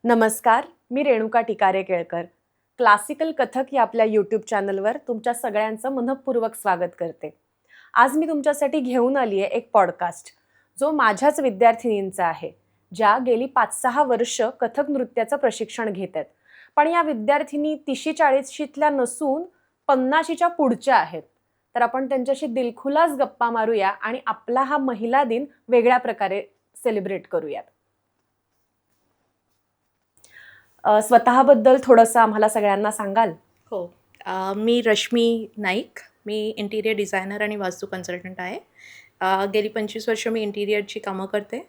नमस्कार, मी रेणुका टिकारे केळकर. क्लासिकल कथक या आपल्या यूट्यूब चॅनलवर तुमच्या सगळ्यांचं मनःपूर्वक स्वागत करते. आज मी तुमच्यासाठी घेऊन आली आहे एक पॉडकास्ट, जो माझ्याच विद्यार्थिनींचा आहे, ज्या गेली 5-6 वर्ष कथक नृत्याचं प्रशिक्षण घेत आहेत. पण या विद्यार्थिनी 30-40शीतल्या नसून 50शीच्या पुढच्या आहेत. तर आपण त्यांच्याशी दिलखुलास गप्पा मारूया आणि आपला हा महिला दिन वेगळ्या प्रकारे सेलिब्रेट करूयात. स्वतःबद्दल थोडंसं आम्हाला सगळ्यांना सांगाल? हो. मी रश्मी नाईक. मी इंटिरियर डिझायनर आणि वास्तू कन्सल्टंट आहे. गेली 25 वर्ष मी इंटिरियरची कामं करते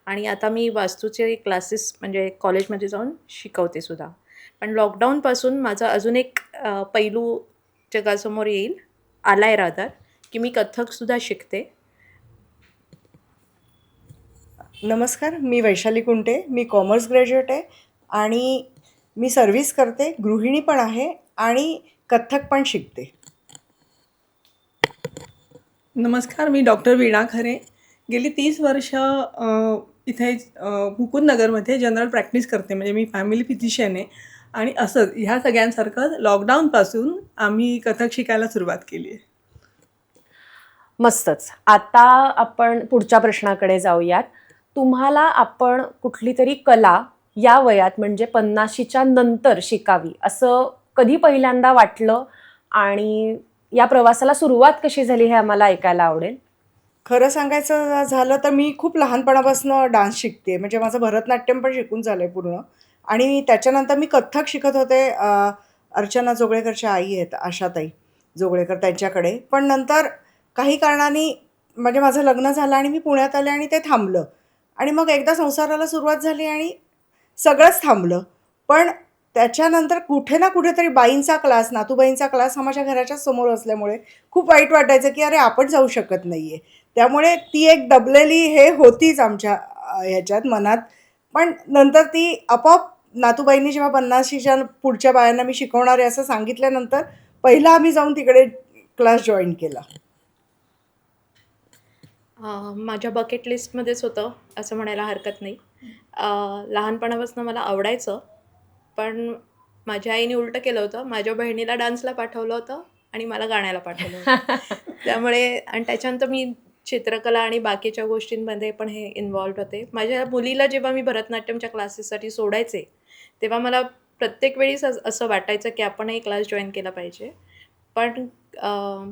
आणि आता मी वास्तूचे क्लासेस म्हणजे कॉलेजमध्ये जाऊन शिकवते सुद्धा. पण लॉकडाऊनपासून माझा अजून एक पैलू जगासमोर येईल, आलाय रादर, की मी कथकसुद्धा शिकते. नमस्कार, मी वैशाली कुंटे. मी कॉमर्स ग्रॅज्युएट आहे आणि मी सर्व्हिस करते, गृहिणी पण आहे आणि कथ्थक पण शिकते. नमस्कार, मी डॉक्टर वीणा खरे. गेली 30 वर्ष इथे मुकुंदनगरमध्ये जनरल प्रॅक्टिस करते. म्हणजे मी फॅमिली फिजिशियन आहे आणि असंच ह्या सगळ्यांसारखं लॉकडाऊनपासून आम्ही कथक शिकायला सुरुवात केली आहे. मस्तच. आता आपण पुढच्या प्रश्नाकडे जाऊयात. तुम्हाला आपण कुठली तरी कला या वयात म्हणजे 50शीच्या नंतर शिकावी असं कधी पहिल्यांदा वाटलं आणि या प्रवासाला सुरुवात कशी झाली हे आम्हाला ऐकायला आवडेल. खरं सांगायचं झालं तर मी खूप लहानपणापासून डान्स शिकते. म्हणजे माझं भरतनाट्यम पण शिकून झालं आहे पूर्ण आणि त्याच्यानंतर मी कथ्थक शिकत होते. अर्चना जोगळेकरच्या आई आहेत आशाताई जोगळेकर, त्यांच्याकडे. पण नंतर काही कारणाने म्हणजे माझं लग्न झालं आणि मी पुण्यात आले आणि ते थांबलं. आणि मग एकदा संसाराला सुरुवात झाली आणि सगळंच थांबलं. पण त्याच्यानंतर कुठे ना कुठेतरी बाईंचा क्लास, नातूबाईंचा क्लास हा माझ्या घराच्या समोर असल्यामुळे खूप वाईट वाटायचं की अरे आपण जाऊ शकत नाही आहे. त्यामुळे ती एक दबलेली हे होतीच आमच्या ह्याच्यात मनात. पण नंतर ती आपोआप नातूबाईंनी जेव्हा 50शीच्या पुढच्या बायांना मी शिकवणार आहे असं सांगितल्यानंतर पहिला आम्ही जाऊन तिकडे क्लास जॉईन केला. माझ्या बकेट लिस्टमध्येच होतं असं म्हणायला हरकत नाही. लहानपणापासून मला आवडायचं, पण माझ्या आईने उलटं केलं होतं. माझ्या बहिणीला डान्सला पाठवलं होतं आणि मला गाण्याला पाठवलं होतं. त्यामुळे आणि त्याच्यानंतर मी चित्रकला आणि बाकीच्या गोष्टींमध्ये पण हे इन्व्हॉल्व्ड होते. माझ्या मुलीला जेव्हा मी भरतनाट्यमच्या क्लासेससाठी सोडायचे, तेव्हा मला प्रत्येक वेळीच असं वाटायचं की आपणही क्लास जॉईन केला पाहिजे. पण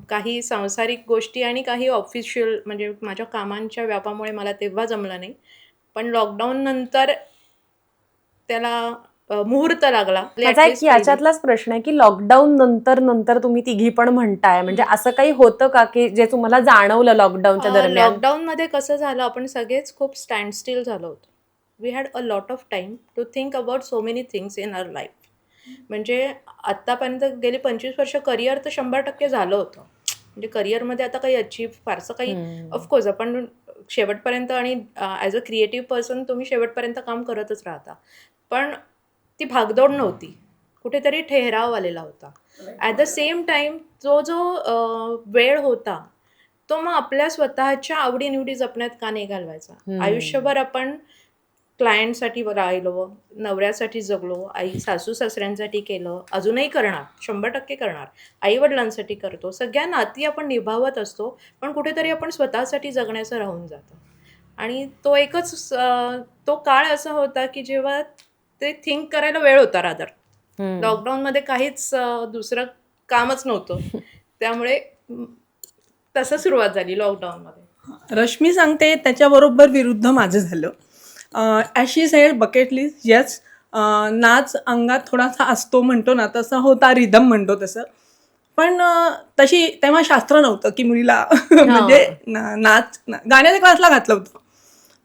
काही सांसारिक गोष्टी आणि काही ऑफिशियल म्हणजे माझ्या कामांच्या व्यापामुळे मला तेव्हा जमलं नाही. पण लॉकडाऊन नंतर त्याला मुहूर्त लागला. माझा एक याच्यातलाच प्रश्न आहे की लॉकडाऊन नंतर तुम्ही तिघी पण म्हणताय, म्हणजे असं काही होतं का की जे तुम्हाला जाणवलं लॉकडाऊनच्या दरम्यान? लॉकडाऊनमध्ये कसं झालं, आपण सगळेच खूप स्टँड स्टील झालो होतो. We had a lot of time to think about so many things in our life. म्हणजे आत्तापर्यंत गेली 25 वर्ष करिअर तर 100% झालं होतं. म्हणजे करिअरमध्ये आता काही अचीव फारसं काही, ऑफकोर्स आपण शेवटपर्यंत आणि ॲज अ क्रिएटिव्ह पर्सन तुम्ही शेवटपर्यंत काम करतच राहता. पण ती भागदौड नव्हती, कुठेतरी ठहराव आलेला होता. ॲट द सेम टाईम जो वेळ होता तो मग आपल्या स्वतःच्या आवडीनिवडी जपण्यात का नाही घालवायचा. आयुष्यभर आपण क्लायंटसाठी राहिलो, नवऱ्यासाठी जगलो, सासू सासऱ्यांसाठी केलं, अजूनही करणार, 100% करणार, आईवडिलांसाठी करतो, सगळ्या नाती आपण निभावत असतो. पण कुठेतरी आपण स्वतःसाठी जगण्याचं राहून जातं. आणि तो एकच तो काळ असा होता की जेव्हा ते थिंक करायला वेळ होता रादर. लॉकडाऊनमध्ये काहीच दुसरं कामच नव्हतं. त्यामुळे तसं सुरुवात झाली लॉकडाऊनमध्ये. रश्मी सांगते त्याच्याबरोबर विरुद्ध माझं झालं. ॲज शी सेड बकेट लिस्ट, येस. नाच अंगात थोडासा असतो म्हणतो ना, तसा होता, रिदम म्हणतो तसं. पण तशी तेव्हा शास्त्र नव्हतं की मुलीला म्हणजे गाण्याच्या क्लासला घातलं होतं.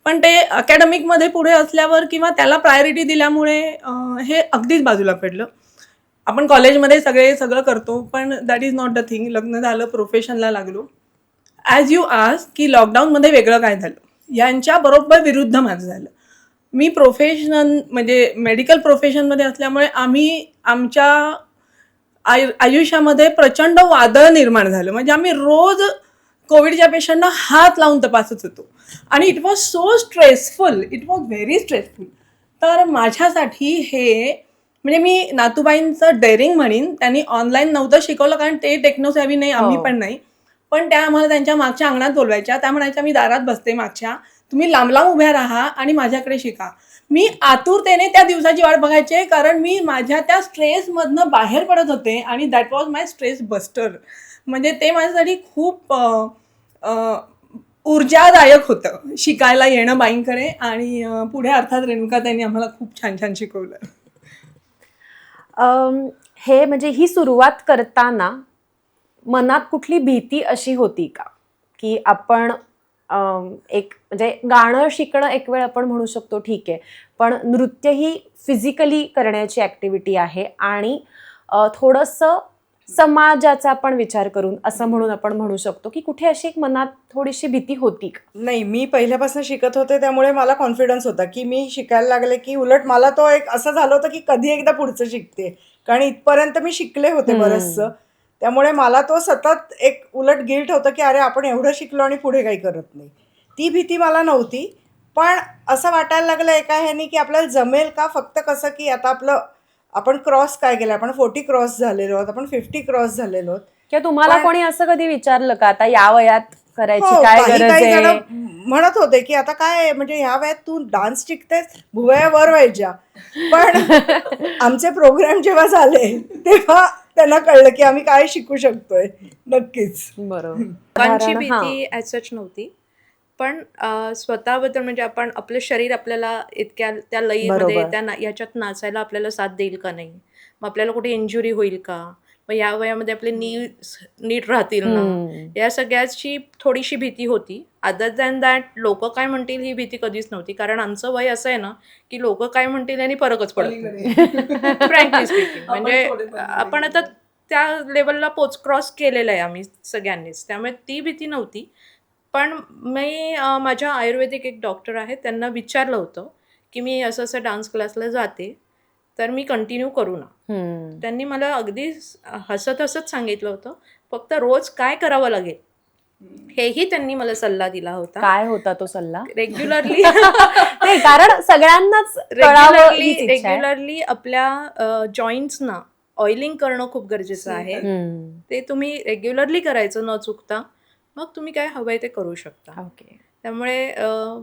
पण ते अकॅडमिकमध्ये पुढे असल्यावर किंवा त्याला प्रायोरिटी दिल्यामुळे हे अगदीच बाजूला पडलं. आपण कॉलेजमध्ये सगळं करतो, पण that is not the thing. लग्न झालं, प्रोफेशनला लागलो. ॲज यू आस्क की लॉकडाऊनमध्ये वेगळं काय झालं, यांच्याबरोबर विरुद्ध माझं झालं. मी प्रोफेशनल म्हणजे मेडिकल प्रोफेशनमध्ये असल्यामुळे आम्ही आमच्या आयुष्यामध्ये प्रचंड वादळ निर्माण झालं. म्हणजे आम्ही रोज कोविडच्या पेशंटना हात लावून तपासत होतो आणि it was so stressful, it was very stressful तर माझ्यासाठी हे म्हणजे मी नातूबाईंचं डेअरिंग म्हणेन. त्यांनी ऑनलाईन नव्हतं शिकवलं कारण ते टेक्नोसॅव्ही नाही, आम्ही हो. पण नाही. पण त्या आम्हाला त्यांच्या मागच्या अंगणात बोलवायच्या. त्या म्हणायच्या, "मी दारात बसते मागच्या, तुम्ही लांब-लांब उभ्या राहा आणि माझ्याकडे शिका." मी आतुरतेने त्या दिवसाची वाट बघायचे कारण मी माझ्या त्या स्ट्रेसमधनं बाहेर पडत होते आणि that was my stress buster. म्हणजे ते माझ्यासाठी खूप अ, ऊर्जादायक होतं शिकायला येणं बाईंकडे आणि पुढे अर्थात रेणुका त्यांनी आम्हाला खूप छान छान शिकवलं. हे म्हणजे ही सुरुवात करताना मनात कुठली भीती अशी होती का की आपण एक म्हणजे गाणं शिकणं एक वेळ आपण म्हणू शकतो ठीक आहे, पण नृत्य ही फिजिकली करण्याची ऍक्टिव्हिटी आहे आणि थोडंसं समाजाचा पण विचार करून असं म्हणून आपण म्हणू शकतो की कुठे अशी एक मनात थोडीशी भीती होती का? नाही, मी पहिल्यापासून शिकत होते त्यामुळे मला कॉन्फिडन्स होता की मी शिकायला लागले की उलट मला तो एक असं झालं होतं की कधी एकदा पुढचं शिकते, कारण इथपर्यंत मी शिकले होते बरंचसं. त्यामुळे मला तो सतत एक उलट गिल्ट होतं की अरे आपण एवढं शिकलो आणि पुढे काही करत नाही. ती भीती मला नव्हती. पण असं वाटायला लागलं एका ह्यानी की आपल्याला जमेल का, फक्त कसं की आता आपण क्रॉस काय केलं, आपण 40 क्रॉस झालेलो आहोत, आपण 50 क्रॉस झालेलो आहोत. किंवा तुम्हाला पण- कोणी असं कधी विचारलं का आता या वयात करायची हो, काय काही गरज काही जण आहे? म्हणत होते की आता काय म्हणजे ह्या वयात तू डान्स शिकतेस, भुवया वर व्हायच्या. पण आमचे प्रोग्राम जेव्हा झाले तेव्हा त्यांना कळलं की आम्ही काय शिकू शकतोय. नक्कीच. बरोबर. लोकांची साधारण, हां. भीती ॲज सच नव्हती. पण स्वतःबद्दल म्हणजे आपलं शरीर आपल्याला इतक्या त्या लयीमध्ये बरोबर. ह्याच्यात नाचायला आपल्याला साथ देईल का नाही, मग आपल्याला कुठे इंजुरी होईल का, मग या वयामध्ये आपले नीज नीट राहतील ना, या सगळ्याची थोडीशी भीती होती. अदर दॅन दॅट लोक काय म्हणतील ही भीती कधीच नव्हती, कारण आमचं वय असं आहे ना की लोक काय म्हणतील आणि फरकच पडत नाही. फ्रँकली स्पीकिंग म्हणजे आपण आता त्या लेवलला क्रॉस केलेलं आहे आम्ही सगळ्यांनीच, त्यामुळे ती भीती नव्हती. पण मी माझ्या आयुर्वेदिक एक डॉक्टर आहेत त्यांना विचारलं होतं की मी असं असं डान्स क्लासला जाते, तर मी कंटिन्यू करू ना. त्यांनी मला अगदी हसत हसत सांगितलं होतं, फक्त रोज काय करावं लागेल हेही त्यांनी मला सल्ला दिला होता. काय होता तो सल्ला? रेग्युलरली नाही, कारण सगळ्यांनाच कळावं हीच इच्छा आहे. रेग्युलरली आपल्या जॉईंट्सना ऑइलिंग करणं खूप गरजेचं आहे. ते तुम्ही रेग्युलरली करायचं न चुकता, मग तुम्ही काय हवंय ते करू शकता. ओके. त्यामुळे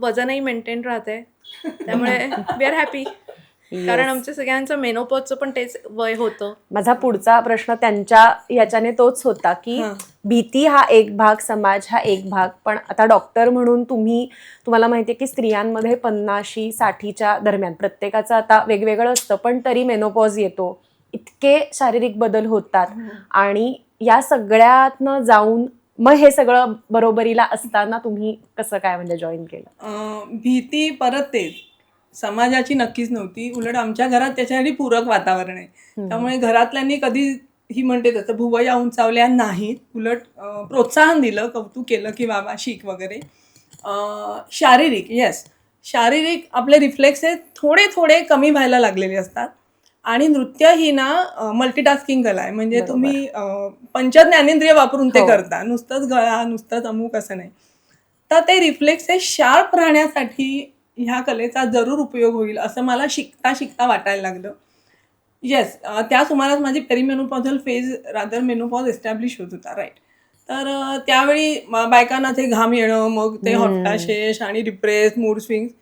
वजनही मेंटेन राहते. त्यामुळे वी आर हॅपी. कारण आमच्या सगळ्यांचं मेनोपॉजचं पण तेच वय होतं. माझा पुढचा प्रश्न त्यांच्या याच्याने तोच होता की भीती हा एक भाग, समाज हा एक भाग, पण आता डॉक्टर म्हणून तुम्हाला माहितीये की स्त्रियांमध्ये 50-60च्या दरम्यान प्रत्येकाचं आता वेगवेगळं असतं, पण तरी मेनोपॉज येतो, इतके शारीरिक बदल होतात आणि या सगळ्यातनं जाऊन मग हे सगळं बरोबरीला असताना तुम्ही कसं काय म्हणजे जॉईन केलं? भीती परत तेच समाजाची नक्कीच नव्हती. उलट आमच्या घरात त्याच्यासाठी पूरक वातावरण आहे. त्यामुळे घरातल्यांनी कधी ही म्हणते तसं भुवया उंचावल्या नाहीत. उलट प्रोत्साहन दिलं, कौतुक केलं की बाबा शिक वगैरे. शारीरिक शारीरिक आपले रिफ्लेक्सेस थोडे थोडे कमी व्हायला लागलेले असतात आणि नृत्य ही ना मल्टीटास्किंग कला आहे. म्हणजे तुम्ही पंचज्ञानेंद्रिय वापरून ते करता, नुसतंच गळा नुसतंच अमुक असं नाही. तर ते रिफ्लेक्सेस शार्प राहण्यासाठी ह्या कलेचा जरूर उपयोग होईल असं मला शिकता शिकता वाटायला लागलं. त्या सुमारास माझी पेरिमेनोपॉझल फेज रादर मेनोपॉज एस्टॅब्लिश होत होता, राईट. तर त्यावेळी बायकांना ते घाम येणं, मग ते हॉटफ्लॅशेस आणि डिप्रेस, मूड स्विंग्स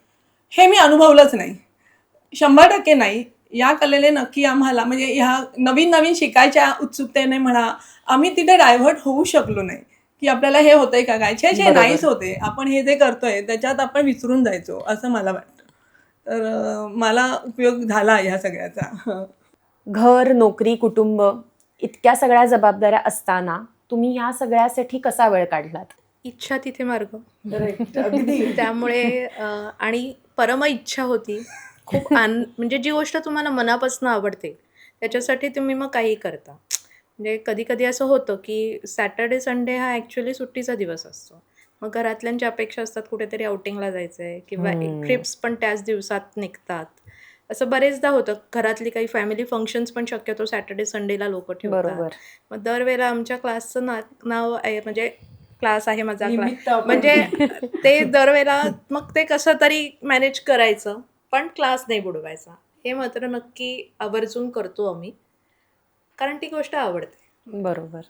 हे मी अनुभवलंच नाही. 100% नाही. या कलेने नक्की आम्हाला म्हणजे ह्या नवीन नवीन शिकायच्या उत्सुकतेने म्हणा, आम्ही तिथे डायव्हर्ट होऊ शकलो नाही की आपल्याला हे होतंय का काय, छे नाहीच होते, आपण हे जे करतोय त्याच्यात आपण विसरून जायचो असं मला वाटतं. तर मला उपयोग झाला ह्या सगळ्याचा. घर, नोकरी, कुटुंब इतक्या सगळ्या जबाबदाऱ्या असताना तुम्ही ह्या सगळ्यासाठी कसा वेळ काढलात? इच्छा तिथे मार्ग. अगदी. त्यामुळे आणि परम इच्छा होती खूप म्हणजे जी गोष्ट तुम्हाला मनापासून आवडते त्याच्यासाठी तुम्ही मग काही करता. म्हणजे कधी कधी असं होतं की सॅटर्डे संडे हा ॲक्च्युली सुट्टीचा दिवस असतो, मग घरातल्यांच्या अपेक्षा असतात कुठेतरी आउटिंगला जायचं आहे किंवा ट्रिप्स पण त्याच दिवसात निघतात. असं बरेचदा होतं. घरातली काही फॅमिली फंक्शन्स पण शक्यतो सॅटर्डे संडेला लोक ठेवतात. बरोबर. मग दरवेळेला आमच्या क्लासचं नाव आहे, म्हणजे क्लास आहे माझा क्लास, निमित्त आपण- म्हणजे ते दरवेळेला मग ते कसं तरी मॅनेज करायचं. पण क्लास नाही बुडवायचा. हे मात्र नक्की आवर्जून करतो आम्ही, कारण ती गोष्ट आवडते. बरोबर.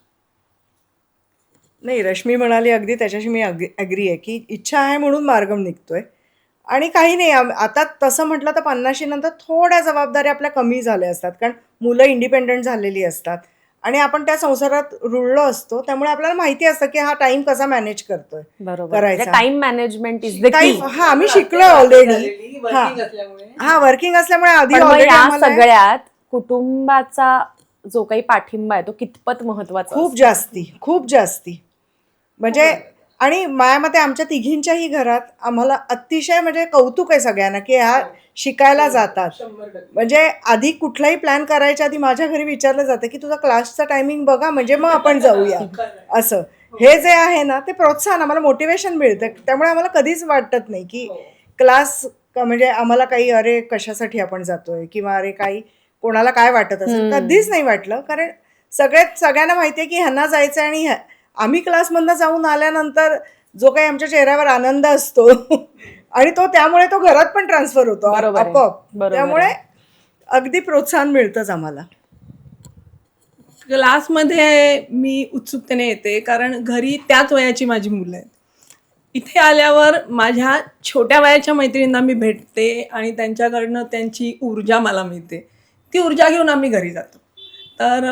नाही, रश्मी म्हणाली अगदी त्याच्याशी मी ॲग्री आहे, की इच्छा आहे म्हणून मार्गम निघतोय. आणि काही नाही, आता तसं म्हटलं तर 50शी नंतर थोड्या जबाबदाऱ्या आपल्या कमी झाल्या असतात. कारण मुलं इंडिपेंडंट झालेली असतात आणि आपण त्या संसारात रुळलो असतो. त्यामुळे आपल्याला माहिती असतं, की हा टाईम कसा मॅनेज करतोय, बरोबर. करायचा. टाइम मॅनेजमेंट इज द काही की. हां, आम्ही शिकलो ऑलरेडी. हां, हां, वर्किंग असल्यामुळे आधी पण मग ऑलरेडी या आम्हाला सगळ्यात कुटुंबाचा जो काही पाठिंबा आहे तो कितपत महत्वाचा खूप असतो? जास्ती, खूप जास्ती. म्हणजे आणि माझ्या मते आमच्या तिघींच्याही घरात आम्हाला अतिशय म्हणजे कौतुक आहे सगळ्यांना, की ह्या शिकायला जातात. म्हणजे आधी कुठलाही प्लॅन करायच्या आधी माझ्या घरी विचारलं जातं, की तुझा क्लासचा टायमिंग बघा म्हणजे मग आपण जाऊया असं. हे जे आहे ना ते प्रोत्साहन, आम्हाला मोटिवेशन मिळतं. त्यामुळे आम्हाला कधीच वाटत नाही, की क्लास म्हणजे आम्हाला काही अरे कशासाठी आपण जातोय किंवा अरे काही कोणाला काय वाटत असेल, कधीच नाही वाटलं. कारण सगळ्यांना माहिती आहे, की ह्यांना जायचं आणि आम्ही क्लासमधनं जाऊन आल्यानंतर जो काही आमच्या चेहऱ्यावर आनंद असतो आणि त्यामुळे तो घरात पण ट्रान्सफर होतो बरोबर आहे. आपोआप. बरोबर त्यामुळे आहे. अगदी प्रोत्साहन मिळतंच आम्हाला. क्लासमध्ये मी उत्सुकतेने येते, कारण घरी त्याच वयाची माझी मुलं आहेत. इथे आल्यावर माझ्या छोट्या वयाच्या मैत्रिणींना मी भेटते आणि त्यांच्याकडनं त्यांची ऊर्जा मला मिळते. ती ऊर्जा घेऊन आम्ही घरी जातो. तर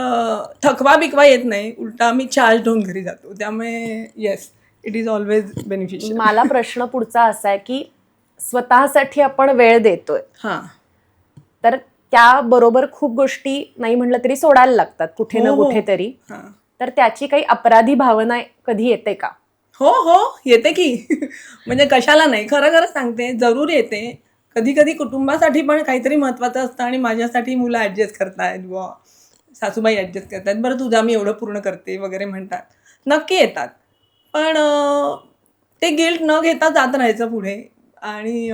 थकवा बिकवा येत नाही, उलटा आम्ही चार्ज होऊन घरी जातो. त्यामुळे yes, it is always beneficial. मला प्रश्न पुढचा असा आहे की स्वतःसाठी आपण वेळ देतोय, हां. तर त्याबरोबर खूप गोष्टी नाही म्हटलं तरी सोडायला लागतात कुठे ना हो, हो. कुठेतरी. हां. तर त्याची काही अपराधी भावना कधी येते का? हो, येते की. म्हणजे कशाला नाही, खरं खरं सांगते, जरूर येते. कधी कधी कुटुंबासाठी पण काहीतरी महत्त्वाचं असतं आणि माझ्यासाठी मुलं ॲडजस्ट करतायत बुवा, सासूबाई ॲडजस्ट करतायत, बरं तुझा मी एवढं पूर्ण करते वगैरे म्हणतात. नक्की येतात. पण ते गिल्ट न घेता जात राहायचं पुढे आणि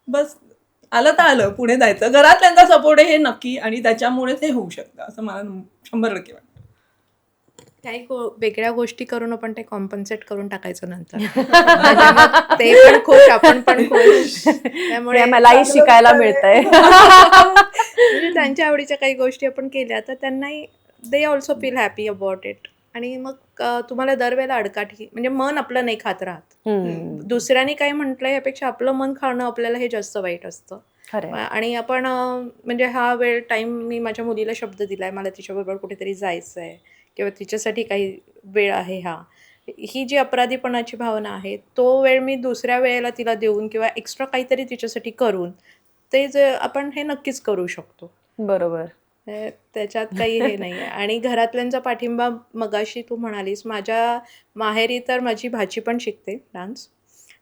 बस आलं तर आलं, पुढे जायचं. घरातल्यांचा सपोर्ट आहे हे नक्की आणि त्याच्यामुळेच हे होऊ शकतं असं मला 100% वाटतं. काही वेगळ्या गोष्टी करून आपण ते कॉम्पन्सेट करून टाकायचं नंतर. म्हणजे मग ते पण खुश, आपण पण खुश. त्यामुळे हे मलाही शिकायला मिळतंय. म्हणजे त्यांच्या आवडीच्या काही गोष्टी आपण केल्या तर त्यांनाही they also feel happy about it. आणि मग तुम्हाला दरवेळेला अडकाठी म्हणजे मन आपलं नाही खात राहत. दुसऱ्याने काही म्हटलं यापेक्षा आपलं मन खाणं आपल्याला हे जास्त वाईट असतं. खरंय. आणि आपण म्हणजे हा वेळ टाईम मी माझ्या मुलीला शब्द दिलाय, मला तिच्याबरोबर कुठेतरी जायचं आहे किंवा तिच्यासाठी काही वेळ आहे. ही जी अपराधीपणाची भावना आहे तो वेळ मी दुसऱ्या वेळेला तिला देऊन किंवा एक्स्ट्रा काहीतरी तिच्यासाठी करून ते जे आपण हे नक्कीच करू शकतो. बरोबर. त्याच्यात काही हे नाही आहे. आणि घरातल्यांचा पाठिंबा, मगाशी तू म्हणालीस, माझ्या माहेरी तर माझी भाची पण शिकते डान्स.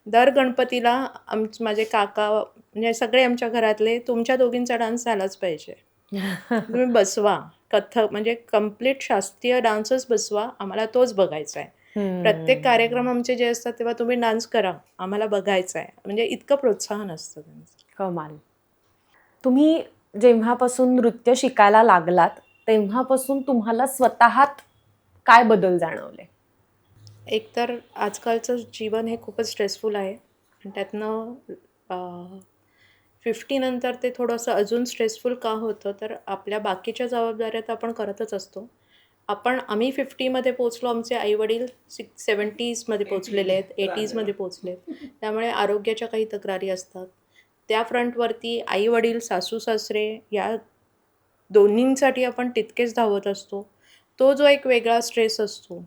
दर गणपतीला माझे काका म्हणजे सगळे आमच्या घरातले, तुमच्या दोघींचा डान्स झालाच पाहिजे, तुम्ही बसवा. कथक म्हणजे कम्प्लीट शास्त्रीय डान्सच बसवा, आम्हाला तोच बघायचा आहे. प्रत्येक कार्यक्रम आमचे जे असतात तेव्हा तुम्ही डान्स करा, आम्हाला बघायचं आहे. म्हणजे इतकं प्रोत्साहन असतं त्यांचं. कमाल. तुम्ही जेव्हापासून नृत्य शिकायला लागलात तेव्हापासून तुम्हाला स्वतःत काय बदल जाणवले? एकतर आजकालचं जीवन हे खूपच स्ट्रेसफुल आहे आणि त्यातनं 50 नंतर ते थोडंसं अजून स्ट्रेसफुल का होतं, तर आपल्या बाकीच्या जबाबदाऱ्या तर आपण करतच असतो. आम्ही 50मध्ये पोचलो, आमचे आईवडील 70मध्ये पोचलेले आहेत, 80मध्ये पोचले आहेत. त्यामुळे आरोग्याच्या काही तक्रारी असतात. त्या फ्रंटवरती आईवडील, सासू सासरे या दोन्हींसाठी आपण तितकेच धावत असतो. तो जो एक वेगळा स्ट्रेस असतो,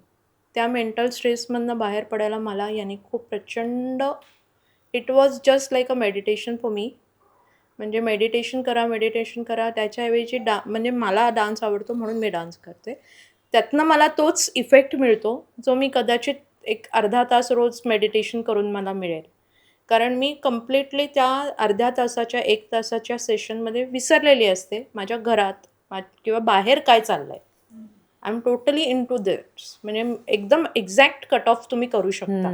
त्या मेंटल स्ट्रेसमधनं बाहेर पडायला मला याने खूप प्रचंड, it was just like a meditation for me. म्हणजे मेडिटेशन करा. त्याच्याऐवजी म्हणजे मला डान्स आवडतो म्हणून मी डान्स करते. त्यातनं मला तोच इफेक्ट मिळतो जो मी कदाचित एक अर्धा तास रोज मेडिटेशन करून मला मिळेल. कारण मी कम्प्लिटली त्या अर्ध्या तासाच्या 1 तासाच्या सेशनमध्ये विसरलेली असते माझ्या घरात किंवा बाहेर काय चाललं आहे. I am totally into this दिस. म्हणजे एकदम एक्झॅक्ट कट ऑफ तुम्ही करू शकता,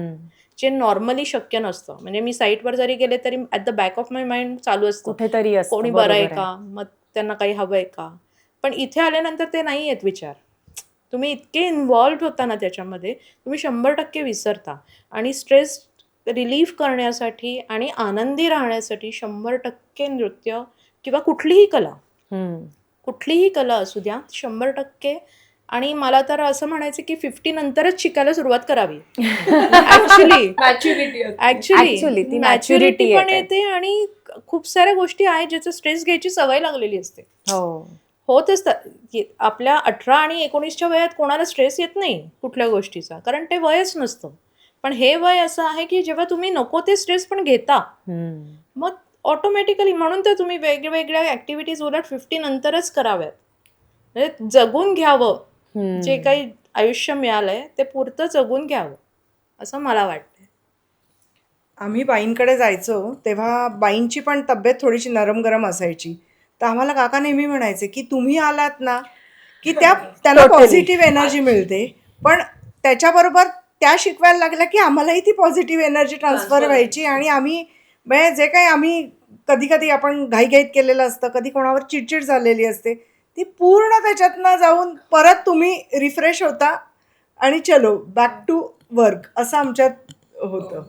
जे नॉर्मली शक्य नसतं. म्हणजे मी साईटवर जरी गेले तरी at the back of my mind चालू असतं, कुठेतरी असतं. कोणी बरं आहे का, मग त्यांना काही हवं आहे का. पण इथे आल्यानंतर ते नाही आहेत विचार. तुम्ही इतके इन्व्हॉल्व्ड होता ना त्याच्यामध्ये, तुम्ही 100% विसरता आणि स्ट्रेस रिलीफ करण्यासाठी आणि आनंदी राहण्यासाठी 100% नृत्य किंवा कुठलीही कला, कुठलीही कला असू द्या 100%. आणि मला तर असं म्हणायचं की 50 नंतरच शिकायला सुरुवात करावी. ऍक्च्युली Actually, ती मॅच्युरिटी maturity पण येते. येते आणि खूप साऱ्या गोष्टी आहेत ज्याचं स्ट्रेस घ्यायची सवय लागलेली असते. हो. होत असतात की आपल्या 18 आणि 19च्या वयात कोणाला स्ट्रेस येत नाही कुठल्या गोष्टीचा, कारण ते वयच नसतं. पण हे वय असं आहे की जेव्हा तुम्ही नको ते स्ट्रेस पण घेता, मग ऑटोमॅटिकली, म्हणून तर तुम्ही वेगवेगळ्या ऍक्टिव्हिटीज उलट 50 नंतरच कराव्यात. म्हणजे जगून घ्यावं, जे काही आयुष्य मिळालंय ते पुरतं जगून घ्यावं असं मला वाटतं. आम्ही बाईंकडे जायचो तेव्हा बाईंची पण तब्येत थोडीशी नरम गरम असायची. तर आम्हाला काका नेहमी म्हणायचे की तुम्ही आलात ना की त्यांना Totally. पॉझिटिव्ह एनर्जी मिळते, पण त्याच्याबरोबर त्या शिकवायला लागल्या की आम्हालाही ती पॉझिटिव्ह एनर्जी ट्रान्सफर व्हायची. आणि आम्ही म्हणजे जे काही आम्ही कधी कधी आपण घाईघाईत केलेलं असतं, कधी कोणावर चिडचिड झालेली असते, ती पूर्ण त्याच्यातनं जाऊन परत तुम्ही रिफ्रेश होता आणि चलो बॅक टू वर्क असं आमच्यात होतं.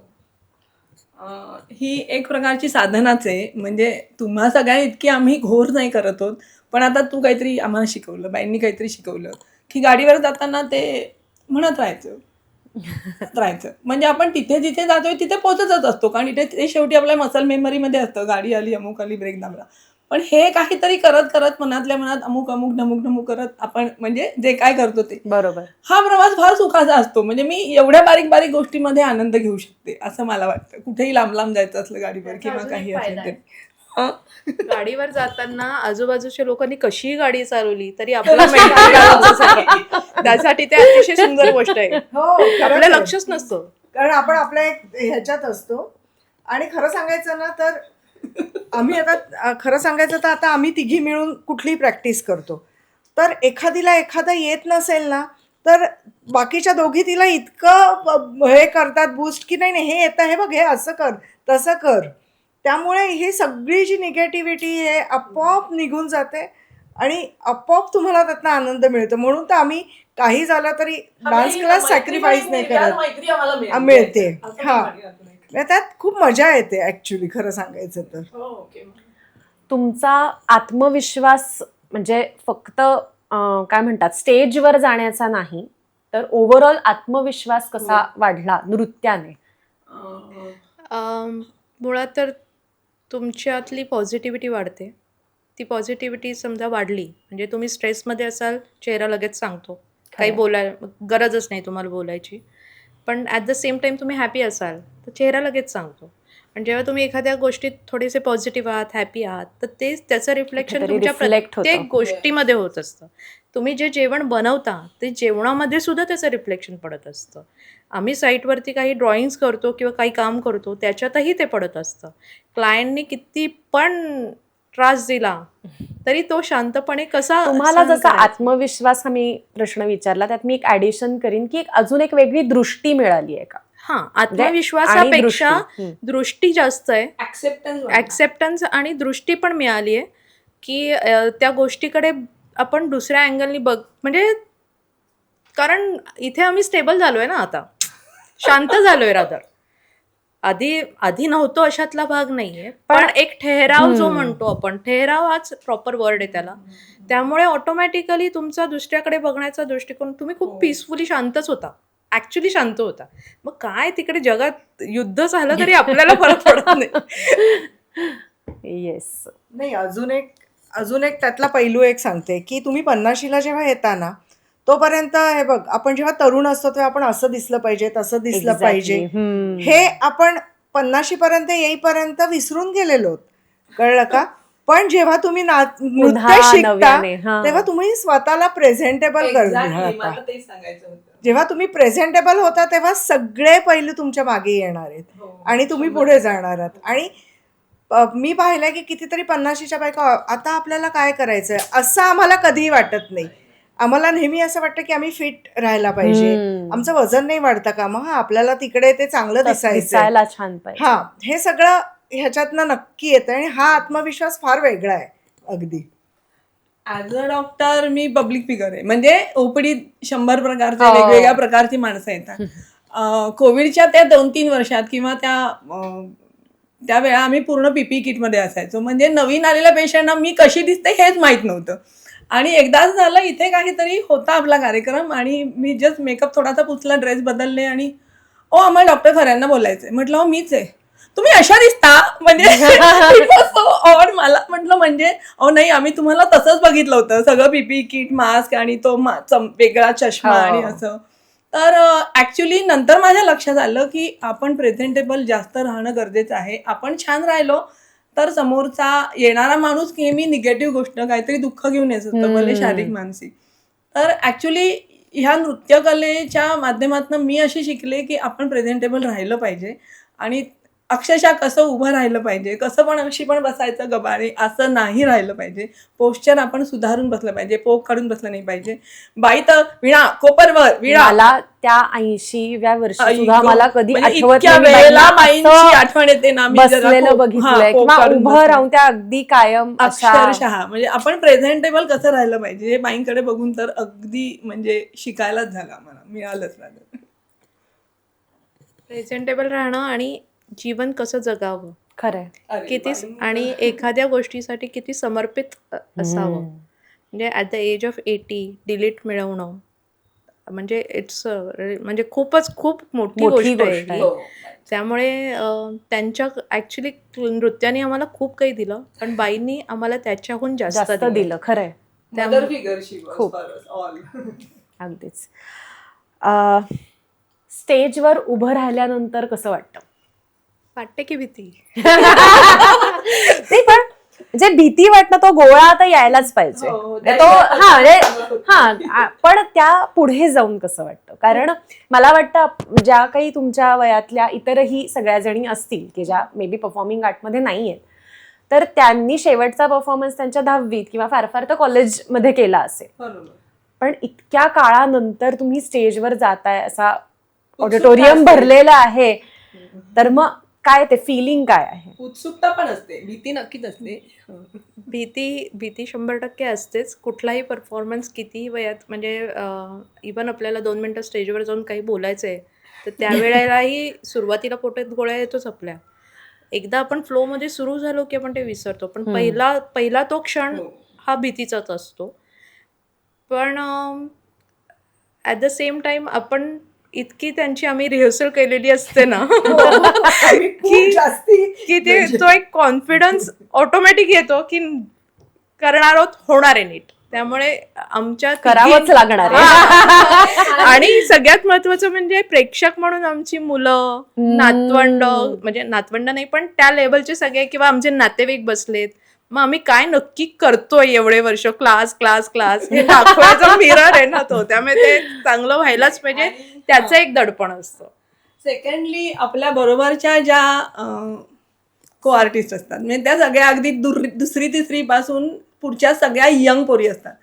ही एक प्रकारची साधनाच आहे. म्हणजे तुम्हा सगळ्या इतकी आम्ही घोर नाही करत आहोत, पण आता तू काहीतरी आम्हाला शिकवलं, बाईंनी काहीतरी शिकवलं की गाडीवर जाताना ते म्हणत राहायचं. म्हणजे आपण तिथे जिथे जातोय तिथे पोहोचतच असतो, कारण इथे ते शेवटी आपल्या मसल मेमरीमध्ये असतं. गाडी आली, अमुक आली, ब्रेक दाबला. पण हे काहीतरी करत करत मनातल्या मनात अमुक अमुक ढमुक ढमुक करत आपण म्हणजे जे काय करतो ते, बरोबर. हा प्रवास फार सुखाचा असतो. म्हणजे मी एवढ्या बारीक बारीक गोष्टीमध्ये आनंद घेऊ शकते असं मला वाटतं. कुठेही लांब लांब जायचं असलं गाडीवर त्याचा किंवा अजून काही एक असेल फायदा तरी. आहे. हं. गाडीवर जाताना आजूबाजूच्या लोकांनी कशीही गाडी चालवली तरी आपल्याला मेंटेन करायचंच आहे. त्यासाठी ते अतिशय सुंदर गोष्ट आहे. हो, खरंच आपलं आहे. लक्षच नसतं. कारण आपण आपल्या ह्याच्यात असतो. आणि खरं सांगायचं ना तर आम्ही आता खरं सांगायचं तर आता आम्ही तिघी मिळून कुठलीही प्रॅक्टिस करतो, तर एखादं येत नसेल ना तर बाकीच्या दोघी तिला इतकं हे करतात बूस्ट की नाही हे येतं, हे बघ, हे असं कर, तसं कर. त्यामुळे ही सगळी जी निगेटिव्हिटी हे आपोआप निघून जाते आणि आपोआप तुम्हाला त्यातनं आनंद मिळतो. म्हणून तर आम्ही काही झालं तरी डान्स क्लास सॅक्रिफाईस नाही करत, मिळते. हा, त्यात खूप मजा येते ऍक्च्युली खरं सांगायचं तर. तुमचा आत्मविश्वास म्हणजे फक्त काय म्हणतात स्टेजवर जाण्याचा नाही, तर ओव्हरऑल आत्मविश्वास कसा वाढला नृत्याने? मुळात तर तुमच्यातली पॉझिटिव्हिटी वाढते. ती पॉझिटिव्हिटी समजा वाढली म्हणजे तुम्ही स्ट्रेसमध्ये असाल, चेहरा लगेच सांगतो. काही बोलायला गरजच नाही तुम्हाला बोलायची. पण ॲट द सेम टाईम तुम्ही हॅपी असाल तर चेहरा लगेच सांगतो. आणि जेव्हा तुम्ही एखाद्या गोष्टीत थोडेसे पॉझिटिव्ह आहात, हॅपी आहात, तर ते त्याचं रिफ्लेक्शन कुठेतरी तुमच्या reflect होतं. प्रत्येक गोष्टीमध्ये होत असतं. तुम्ही जे जेवण बनवता ते जेवणामध्ये सुद्धा त्याचं रिफ्लेक्शन पडत असतं. आम्ही साईटवरती काही ड्रॉइंग्स करतो किंवा काही काम करतो त्याच्यातही ते पडत असतं. क्लायंटनी किती पण त्रास दिला तरी तो शांतपणे कसा तुम्हाला सहन जसा करायचा. आत्मविश्वास हा मी प्रश्न विचारला, त्यात मी एक ऍडिशन करीन की अजून एक वेगळी दृष्टी मिळाली आहे का? हां, आणि आत्मविश्वासापेक्षा दृष्टी. दृष्टी जास्त आहे. ऍक्सेप्टन्स ॲक्सेप्टन्स आणि दृष्टी पण मिळाली आहे की त्या गोष्टीकडे आपण दुसऱ्या अँगलनी म्हणजे कारण इथे आम्ही स्टेबल झालोय ना आता, शांत झालोय रादर. आधी नव्हतो अशातला भाग नाहीये, पण एक ठहराव जो म्हणतो आपण, ठहराव हाच प्रॉपर वर्ड आहे त्याला. त्यामुळे ऑटोमॅटिकली तुमचा दुसऱ्याकडे बघण्याचा दृष्टिकोन, तुम्ही खूप पीसफुली शांतच होता, ऍक्च्युली शांत होता. मग काय तिकडे जगात युद्ध झालं तरी आपल्याला फरक पडत नाही. येस. नाही, अजून एक त्यातला पैलू एक सांगते की तुम्ही 50शीला जेव्हा येता ना तोपर्यंत हे बघ, आपण जेव्हा तरुण असतो तेव्हा आपण असं दिसलं पाहिजे, तसं दिसलं पाहिजे, हे आपण 50शी पर्यंत येईपर्यंत विसरून गेलेलो आहोत, कळलं का? पण जेव्हा तुम्ही नृत्य शिकता नव्याने, हा. तेव्हा तुम्ही स्वतःला प्रेझेंटेबल करता. मला तेच सांगायचं होतं. जेव्हा तुम्ही प्रेझेंटेबल होता तेव्हा सगळे पैलू तुमच्या मागे येणार आहेत आणि तुम्ही पुढे जाणार आहात. आणि मी पाहिलंय की कितीतरी 50शीच्या बायका आता आपल्याला काय करायचंय असं आम्हाला कधीही वाटत नाही. आम्हाला नेहमी असं वाटतं की आम्ही फिट राहायला पाहिजे, आमचं वजन नाही वाढता का, मग आपल्याला तिकडे ते चांगलं दिसायचं, दिसायला छान पाहिजे. हा, हे सगळं ह्याच्यातनं नक्की येतं आणि हा आत्मविश्वास फार वेगळा आहे अगदी. As a doctor me public figure आहे. म्हणजे ओपीडीत 100 प्रकारचे हो. वेगवेगळ्या प्रकारची माणसं येतात. कोविडच्या त्या 2-3 वर्षात किंवा त्यावेळा आम्ही पूर्ण PPE किटमध्ये असायचो. म्हणजे नवीन आलेल्या पेशंटना मी कशी दिसते हेच माहीत नव्हतं. आणि एकदाच झालं, इथे काहीतरी होता आपला कार्यक्रम आणि मी जस्ट मेकअप थोडासा पुसला, ड्रेस बदलले आणि आम्हाला डॉक्टर खऱ्यांना बोलायचंय. म्हटलं मीच आहे. तुम्ही अशा दिसता म्हणजे it was so odd. मला म्हटलं म्हणजे नाही, आम्ही तुम्हाला तसंच बघितलं होतं, सगळं PPE किट, मास्क आणि तो वेगळा चष्मा आणि असं. तर ऍक्च्युली नंतर माझ्या लक्षात आलं की आपण प्रेझेंटेबल जास्त राहणं गरजेचं आहे. आपण छान राहिलो तर समोरचा येणारा माणूस नेहमी निगेटिव्ह गोष्ट काहीतरी दुःख घेऊन येत असतं, भले शारीरिक मानसिक. तर ऍक्च्युली ह्या नृत्यकलेच्या माध्यमातून मी अशी शिकले की आपण प्रेझेंटेबल राहिलं पाहिजे आणि अक्षरशः कसं उभं राहिलं पाहिजे, कसं पण अशी पण बसायचं गबाळे असं नाही राहिलं पाहिजे. पोस्चर आपण सुधारून बसलं पाहिजे, पोक काढून बसलं नाही पाहिजे. बाई तर विणा कोपरवर विणा. मला त्या 80व्या वर्षी आई सुद्धा गं. मला कधी म्हणजे आठवत इतक्या नाही वेळेला बाईंना बाईंची असं आठवण येते ना, मी जरा बसलेलं पोक बघितलंय किंवा काढून उभं बसले. राहून त्या अगदी कायम अशा अक्षरशः म्हणजे आपण प्रेझेंटेबल कसं राहिलं पाहिजे हे बाईंकडे बघून तर अगदी म्हणजे शिकायलाच झालं, आम्हाला मिळालंच लागलं. प्रेझेंटेबल राहणं आणि जीवन कसं जगावं, खरंय. किती आणि एखाद्या गोष्टीसाठी किती समर्पित असावं. म्हणजे at the age of 80 DLitt मिळवणं म्हणजे म्हणजे खूप मोठी मोठी गोष्ट आहे गोष्ट ही. आहे. त्यामुळे त्यांच्या ॲक्च्युली नृत्याने आम्हाला खूप काही दिलं, पण बाईंनी आम्हाला त्याच्याहून जास्त जास्त दिलं. खरंय. Mother figure she was खूप. for us all. अगदीच. स्टेजवर उभं राहिल्यानंतर कसं वाटतं? वाटते की भीती. नाही, पण जे भीती वाटणं तो गोळा आता यायलाच पाहिजे. हो, तो पण त्या पुढे जाऊन कसं वाटतं? कारण मला वाटतं ज्या काही तुमच्या वयातल्या इतरही सगळ्या जणी असतील की ज्या मे बी परफॉर्मिंग आर्टमध्ये नाही आहेत, तर त्यांनी शेवटचा परफॉर्मन्स त्यांच्या 10वीत किंवा फार फार तर कॉलेजमध्ये केला असेल. बरोबर. पण इतक्या काळानंतर तुम्ही स्टेजवर जाताय, असा उत्सुकता ऑडिटोरियम असते. भरलेलं आहे, तर मग काय ते फिलिंग काय आहे? उत्सुकता पण असते, भीती नक्कीच असते. भीती 100% असतेच. कुठलाही परफॉर्मन्स कितीही वयात म्हणजे इवन आपल्याला 2 मिनटं स्टेजवर जाऊन काही बोलायचं आहे, तर त्यावेळेलाही सुरुवातीला पोटात गोळ्या येतोच आपल्या. एकदा आपण फ्लोमध्ये सुरू झालो की आपण ते विसरतो, पण पहिला तो क्षण हो. हा भीतीचाच असतो. पण ॲट द सेम टाइम आपण इतकी त्यांची आम्ही रिहर्सल केलेली असते ना आम्ही खूप की जास्ती की ते तो एक कॉन्फिडन्स ऑटोमॅटिक येतो की करणार आहोत, होणार आहे नीट. त्यामुळे आमच्या करावंच लागणार आहे. आणि सगळ्यात महत्वाचं म्हणजे प्रेक्षक म्हणून आमची मुलं, नातवंड, म्हणजे नातवंड नाही पण त्या लेवलचे सगळे किंवा आमचे नातेवाईक बसलेत. मग आम्ही काय नक्की करतोय एवढे वर्ष, क्लास क्लास क्लास हे दाखवायचा मिरर आहे ना तो. त्यामुळे ते चांगलं व्हायलाच पाहिजे, त्याचं एक दडपण असतं. सेकंडली आपल्या बरोबरच्या ज्या को आर्टिस्ट असतात, म्हणजे त्या सगळ्या अगदी 2री-3री पासून पुढच्या सगळ्या यंग पोरी असतात,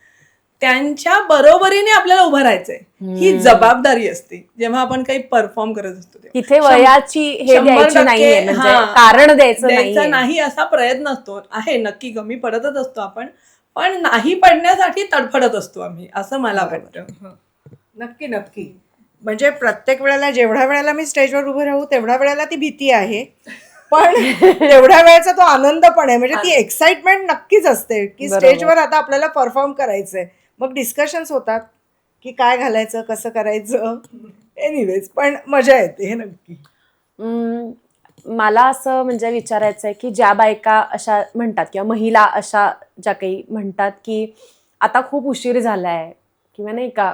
त्यांच्या बरोबरीने आपल्याला उभं राहायचंय. ही जबाबदारी असते जेव्हा आपण काही परफॉर्म करत असतो तेव्हा. तिथे वयाची हे द्यायची नाहीये, म्हणजे कारण द्यायचं नाहीये. नाही असा प्रयत्न असतो. आहे नक्की कमी पडतच असतो आपण, पण नाही पडण्यासाठी तडफडत असतो आम्ही, असं मला वाटतं. नक्की नक्की. म्हणजे प्रत्येक वेळेला जेवढ्या वेळेला मी स्टेजवर उभं राहू तेवढ्या वेळेला ती भीती आहे, पण तेवढ्या वेळेचा तो आनंद पण आहे. म्हणजे ती एक्साइटमेंट नक्कीच असते की बरोबर. स्टेजवर आता आपल्याला परफॉर्म करायचंय. मग डिस्कशन्स होतात की काय घालायचं, कसं करायचं. एनिवेज, पण मजा येते हे नक्की. मला असं म्हणजे विचारायचं आहे की ज्या बायका अशा म्हणतात किंवा महिला अशा ज्या काही म्हणतात की आता खूप उशीर झालाय किंवा नाही का,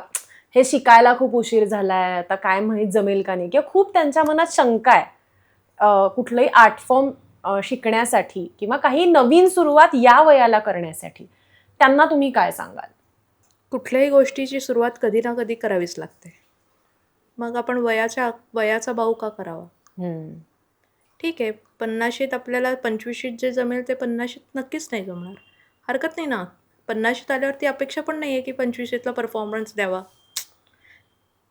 हे शिकायला खूप उशीर झालाय, आता काय माहीत जमेल का नाही, किंवा खूप त्यांच्या मनात शंका आहे कुठलंही आर्ट फॉर्म शिकण्यासाठी किंवा काही नवीन सुरुवात या वयाला करण्यासाठी, त्यांना तुम्ही काय सांगाल? कुठल्याही गोष्टीची सुरुवात कधी ना कधी करावीच लागते. मग आपण वयाचा बाऊ का करावा? ठीक आहे, 50शीत आपल्याला 25शीत जे जमेल ते 50शीत नक्कीच नाही जमणार, हरकत नाही ना. 50शीत आल्यावरती अपेक्षा पण नाही आहे की 25शीतला परफॉर्मन्स द्यावा.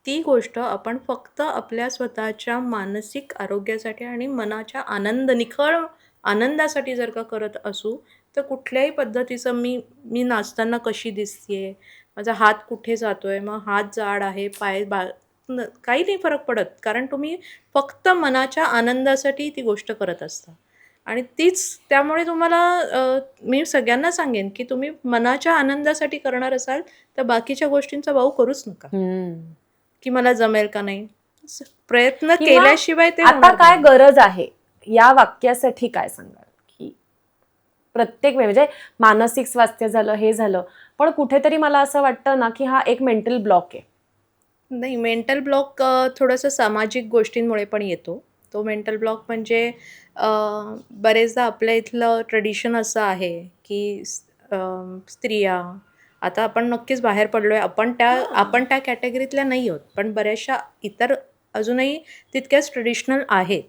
ती गोष्ट आपण फक्त आपल्या स्वतःच्या मानसिक आरोग्यासाठी आणि मनाच्या निखळ आनंदासाठी जर का करत असू, तर कुठल्याही पद्धतीचं मी नाचताना कशी दिसतेय, माझा हात कुठे जातोय, मग हात जाड आहे, पाय काही नाही फरक पडत, कारण तुम्ही फक्त मनाच्या आनंदासाठी ती गोष्ट करत असता. आणि तीच त्यामुळे तुम्हाला मी सगळ्यांना सांगेन की तुम्ही मनाच्या आनंदासाठी करणार असाल तर बाकीच्या गोष्टींचा वाव करूच नका, की मला जमेल का नाही. प्रयत्न किंवा केल्याशिवाय ते आता होणार काय नाही. गरज आहे या वाक्यासाठी काय सांगाल? की प्रत्येक वेळ म्हणजे मानसिक स्वास्थ्य झालं, हे झालं, पण कुठेतरी मला असं वाटतं ना की हा एक मेंटल ब्लॉक आहे. नाही, मेंटल ब्लॉक थोडंसं सामाजिक गोष्टींमुळे पण येतो. तो मेंटल ब्लॉक म्हणजे बरेचदा आपल्या इथलं ट्रेडिशन असं आहे की स्त्रिया, आता आपण नक्कीच बाहेर पडलोय, आपण त्या कॅटेगरीतल्या नाही आहोत, पण बऱ्याचशा इतर अजूनही तितक्याच ट्रेडिशनल आहेत.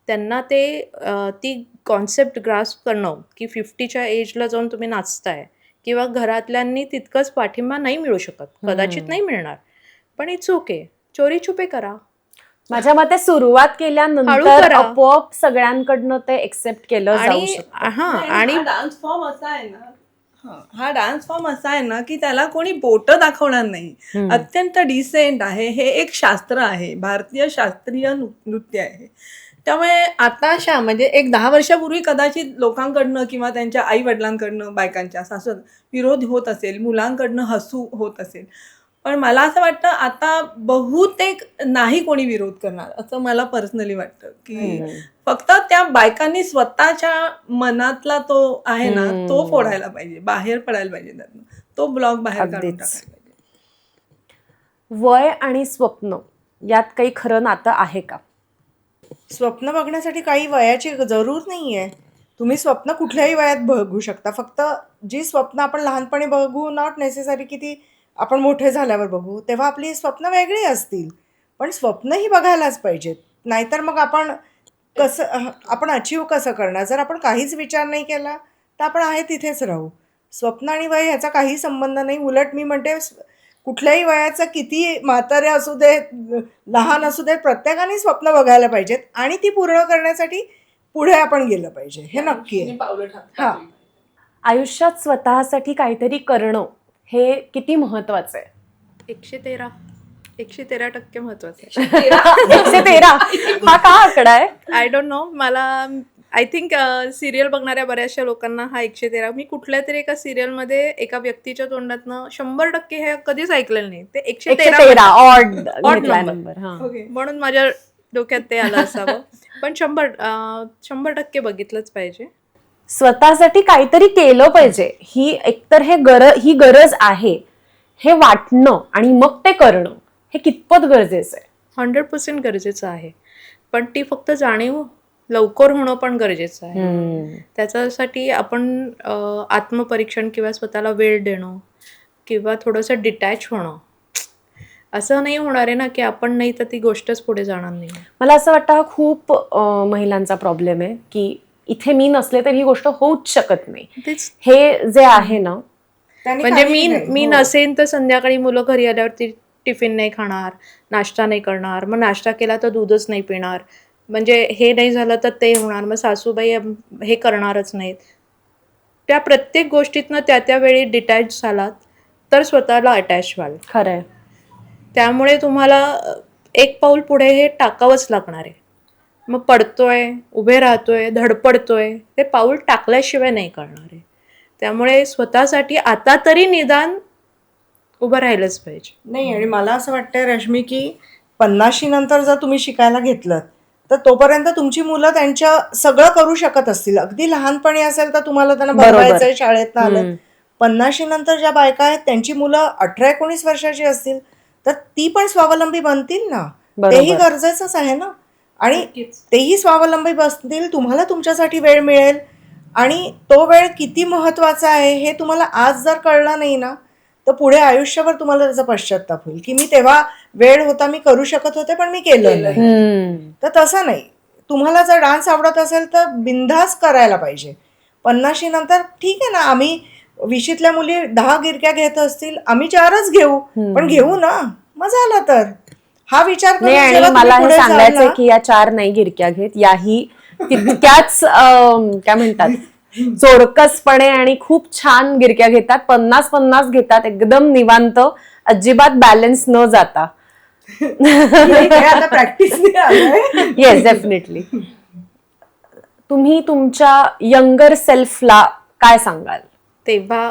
त्यांना ती कॉन्सेप्ट ग्रास्प करणं की 50च्या एजला जाऊन तुम्ही नाचताय किंवा घरातल्यांनी तितकंच पाठिंबा नाही मिळू शकत, कदाचित नाही मिळणार, पण इट्स ओके, चोरी छुपे करा. माझ्या मते सुरुवात हळू केल्यानंतर करा. आपोआप सगळ्यांकडनं ते एक्सेप्ट केलं जाऊ आणि शकतं. हां, आणि हा डान्स फॉर्म असा आहे ना, हा डान्स फॉर्म असा आहे ना की त्याला कोणी बोटं दाखवणार नाही. अत्यंत डिसेंट आहे. हे एक शास्त्र आहे, भारतीय शास्त्रीय नृत्य आहे. त्यामुळे आताशा म्हणजे एक 10 वर्षापूर्वी कदाचित लोकांकडनं किंवा त्यांच्या आई वडिलांकडनं, बायकांच्या सासू विरोध होत असेल, मुलांकडनं हसू होत असेल, पण मला असं वाटतं आता बहुतेक नाही कोणी विरोध करणार असं मला पर्सनली वाटतं. की फक्त त्या बायकांनी स्वतःच्या मनातला तो आहे ना तो फोडायला पाहिजे, बाहेर पडायला पाहिजे त्यातनं, तो ब्लॉक बाहेर काढून अगदीच. टाकायला पाहिजे. वय आणि स्वप्न यात काही खरं नातं आहे का? स्वप्न बघण्यासाठी काही वयाची जरूर नाही आहे. तुम्ही स्वप्न कुठल्याही वयात बघू शकता. फक्त जी स्वप्न आपण लहानपणी बघू, नॉट नेसेसरी की ती आपण मोठे झाल्यावर बघू, तेव्हा आपली स्वप्न वेगळी असतील. पण स्वप्नही बघायलाच पाहिजेत. नाहीतर मग आपण अचीव कसं करणार? जर आपण काहीच विचार नाही केला तर आपण आहे तिथेच राहू. स्वप्न आणि वय ह्याचा काही संबंध नाही. उलट मी म्हणते कुठल्याही वयाचं, किती म्हातारे असू देत, लहान असू देत, प्रत्येकाने स्वप्न बघायला पाहिजेत आणि ती पूर्ण करण्यासाठी पुढे आपण गेलं पाहिजे, हे नक्की आहे. पावलं हां. टाकतात. आयुष्यात स्वतःसाठी काहीतरी करणं हे किती महत्वाचं आहे? 113% महत्वाचं आहे. 113 हा का आकडा आहे? आय डोंट नो, मला आय थिंक सिरियल बघणाऱ्या बऱ्याचशा लोकांना हा 113, मी कुठल्या तरी एका सिरियलमध्ये एका व्यक्तीच्या तोंडातनं 100% हे कधीच ऐकलेलं नाही. ते 113 113 ऑड Odd घेतला number. नंबर. हा. ओके. म्हणून माझ्या डोक्यात ते आलं असावं. पण 100% बघितलंच पाहिजे. स्वतःसाठी काहीतरी केलं पाहिजे, ही एकतर ही गरज आहे, हे वाटणं आणि मग ते करणं हे कितपत गरजेचं आहे? 100% गरजेचं आहे, पण ती फक्त जाणीव लवकर होणं पण गरजेचं आहे. त्याच्यासाठी आपण आत्मपरीक्षण किंवा स्वतःला वेळ देणं किंवा थोडंसं डिटॅच होणं, असं नाही होणार आहे ना की आपण नाही तर ती गोष्टच पुढे जाणार नाही. मला असं वाटतं हा खूप महिलांचा प्रॉब्लेम आहे की इथे मी नसले तर ही गोष्ट होऊच शकत नाही. तेच हे जे आहे ना, त्यांनी म्हणजे काहीही नाही. मी हो. नसेन तर संध्याकाळी मुलं घरी आल्यावरती टिफिन नाही खाणार, नाश्ता नाही करणार, मग नाश्ता केला तर दूधच नाही पिणार, म्हणजे हे नाही झालं तर ते होणार, मग सासूबाई हे करणारच नाहीत. त्या प्रत्येक गोष्टीतनं त्या वेळी डिटॅच झालात तर स्वतःला अटॅच व्हाल. खरंय. त्यामुळे तुम्हाला एक पाऊल पुढे हे टाकावंच लागणार आहे. मग पडतोय, उभे राहतोय, धडपडतोय, ते पाऊल टाकल्याशिवाय नाही करणार आहे. त्यामुळे स्वतःसाठी आता तरी निदान उभं राहिलंच पाहिजे. नाही, आणि मला असं वाटतंय रश्मी की 50 नंतर जर तुम्ही शिकायला घेतलं तर तोपर्यंत तुमची मुलं त्यांच्या सगळं करू शकत असतील. अगदी लहानपणी असेल तर तुम्हाला त्यांना बरोबर. बनवायचंय, शाळेत आलं. 50 नंतर ज्या बायका आहेत त्यांची मुलं 18-19 वर्षाची असतील तर ती पण स्वावलंबी बनतील ना. बरोबर. तेही गरजेचंच आहे ना. आणि तेही स्वावलंबी बनतील, तुम्हाला तुमच्यासाठी वेळ मिळेल. आणि तो वेळ किती महत्वाचा आहे हे तुम्हाला आज जर कळलं नाही ना तर पुढे आयुष्यभर तुम्हाला त्याचा पश्चाताप होईल की मी तेव्हा वेळ होता, मी करू शकत होते पण मी केलं नाही. तर तसं नाही. तुम्हाला जर डान्स आवडत असेल तर बिनधास्त करायला पाहिजे. 50 नंतर ठीक आहे ना, आम्ही 20तल्या मुली 10 गिरक्या घेत असतील, आम्ही 4च घेऊ, पण घेऊ ना, मग झालं तर. हा विचार करून नाही, जेव्हा आणि मला तुम्ही हे पुढे जाल सांगायचंय ना, की या 4 नाही गिरक्या घेत, याही तितक्याच काय म्हणतात चोरकसपणे आणि खूप छान गिरक्या घेतात. 50-50 घेतात, एकदम निवांत, अजिबात बॅलन्स न जाता. हे आता प्रॅक्टिसने आलंय. Yes, definitely. तुम्ही तुमच्या यंगर सेल्फला काय सांगाल? तेव्हा